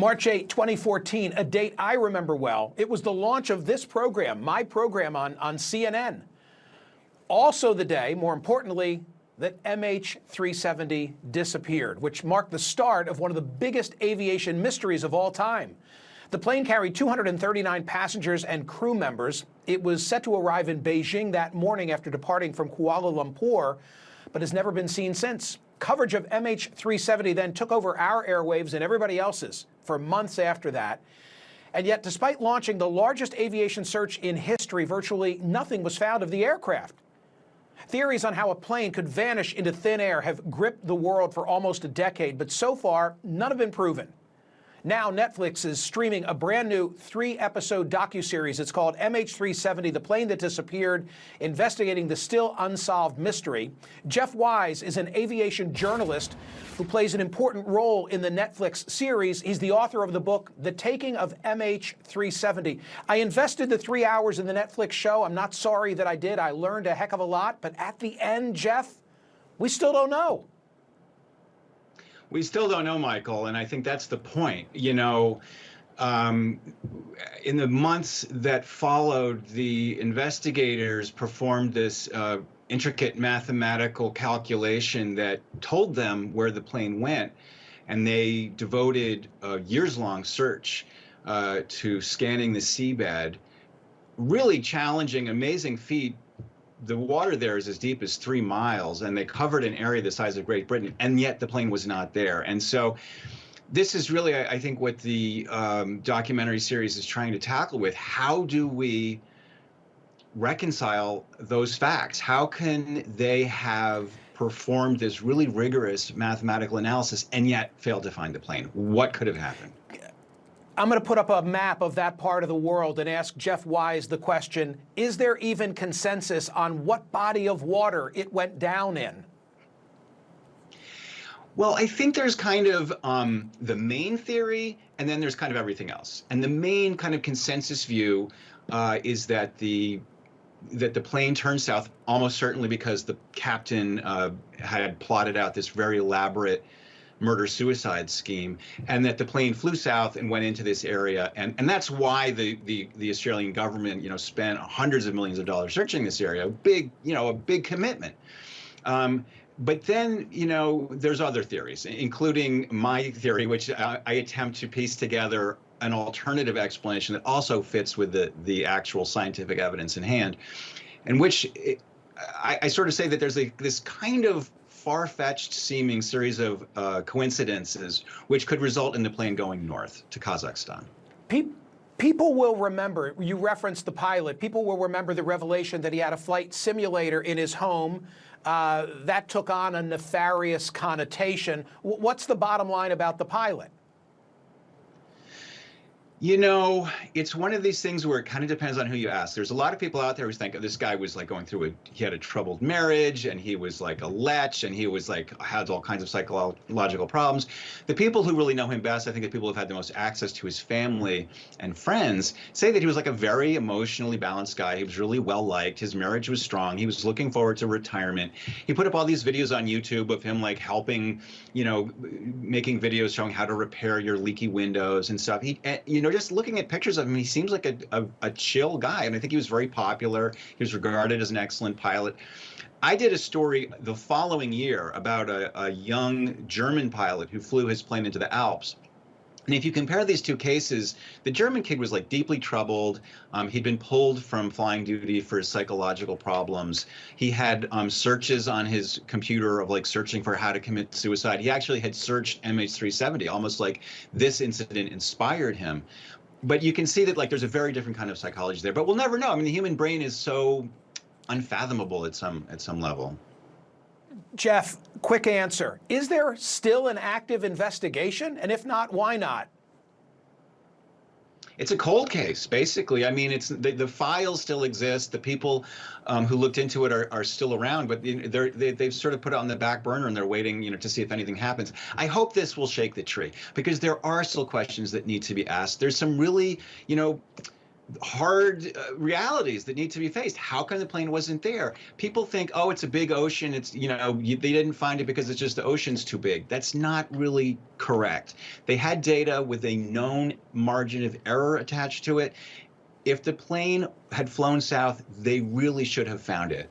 March 8, 2014, a date I remember well. It was the launch of this program, my program on CNN. Also the day, more importantly, that MH370 disappeared, which marked the start of one of the biggest aviation mysteries of all time. The plane carried 239 passengers and crew members. It was set to arrive in Beijing that morning after departing from Kuala Lumpur, but has never been seen since. Coverage of MH370 then took over our airwaves and everybody else's for months after that. And yet, despite launching the largest aviation search in history, virtually nothing was found of the aircraft. Theories on how a plane could vanish into thin air have gripped the world for almost a decade, but so far, none have been proven. Now, Netflix is streaming a brand new 3-episode docuseries. It's called MH370, The Plane That Disappeared, investigating the still unsolved mystery. Jeff Wise is an aviation journalist who plays an important role in the Netflix series. He's the author of the book, The Taking of MH370. I invested the 3 hours in the Netflix show. I'm not sorry that I did. I learned a heck of a lot. But at the end, Jeff, we still don't know. We still don't know, Michael, and I think that's the point. You know, in the months that followed, the investigators performed this intricate mathematical calculation that told them where the plane went, and they devoted a years-long search to scanning the seabed. Really challenging, amazing feat. The water there is as deep as 3 miles, and they covered an area the size of Great Britain, and yet the plane was not there. And so this is really, I think, what the documentary series is trying to tackle with. How do we reconcile those facts? How can they have performed this really rigorous mathematical analysis and yet failed to find the plane? What could have happened? I'm going to put up a map of that part of the world and ask Jeff Wise the question, is there even consensus on what body of water it went down in? Well, I think there's kind of the main theory, and then there's kind of everything else. And the main kind of consensus view is that the plane turned south, almost certainly because the captain had plotted out this very elaborate murder-suicide scheme, and that the plane flew south and went into this area, and that's why the Australian government, you know, spent hundreds of millions of dollars searching this area. A big commitment. But then, you know, there's other theories, including my theory, which I attempt to piece together an alternative explanation that also fits with the actual scientific evidence in hand, in which I sort of say that there's this kind of far-fetched seeming series of coincidences which could result in the plane going north to Kazakhstan. People will remember, you referenced the pilot, people will remember the revelation that he had a flight simulator in his home. That took on a nefarious connotation. What's the bottom line about the pilot? You know, it's one of these things where it kind of depends on who you ask. There's a lot of people out there who think, oh, this guy was like going through he had a troubled marriage, and he was like a lech, and he was like, had all kinds of psychological problems. The people who really know him best, I think the people who've had the most access to his family and friends, say that he was like a very emotionally balanced guy. He was really well liked. His marriage was strong. He was looking forward to retirement. He put up all these videos on YouTube of him like helping, you know, making videos showing how to repair your leaky windows and stuff. You know, just looking at pictures of him, he seems like a chill guy, and I think he was very popular. He was regarded as an excellent pilot. I did a story the following year about a young German pilot who flew his plane into the Alps. And if you compare these two cases, the German kid was like deeply troubled. He'd been pulled from flying duty for his psychological problems. He had searches on his computer of like searching for how to commit suicide. He actually had searched MH370, almost like this incident inspired him. But you can see that like there's a very different kind of psychology there. But we'll never know. I mean, the human brain is so unfathomable at some level. Jeff, quick answer. Is there still an active investigation? And if not, why not? It's a cold case, basically. I mean, the files still exist. The people who looked into it are still around, but they've sort of put it on the back burner, and they're waiting, you know, to see if anything happens. I hope this will shake the tree, because there are still questions that need to be asked. There's some really, you know, hard realities that need to be faced. How come the plane wasn't there? People think, oh, it's a big ocean. It's, they didn't find it because it's just the ocean's too big. That's not really correct. They had data with a known margin of error attached to it. If the plane had flown south, they really should have found it.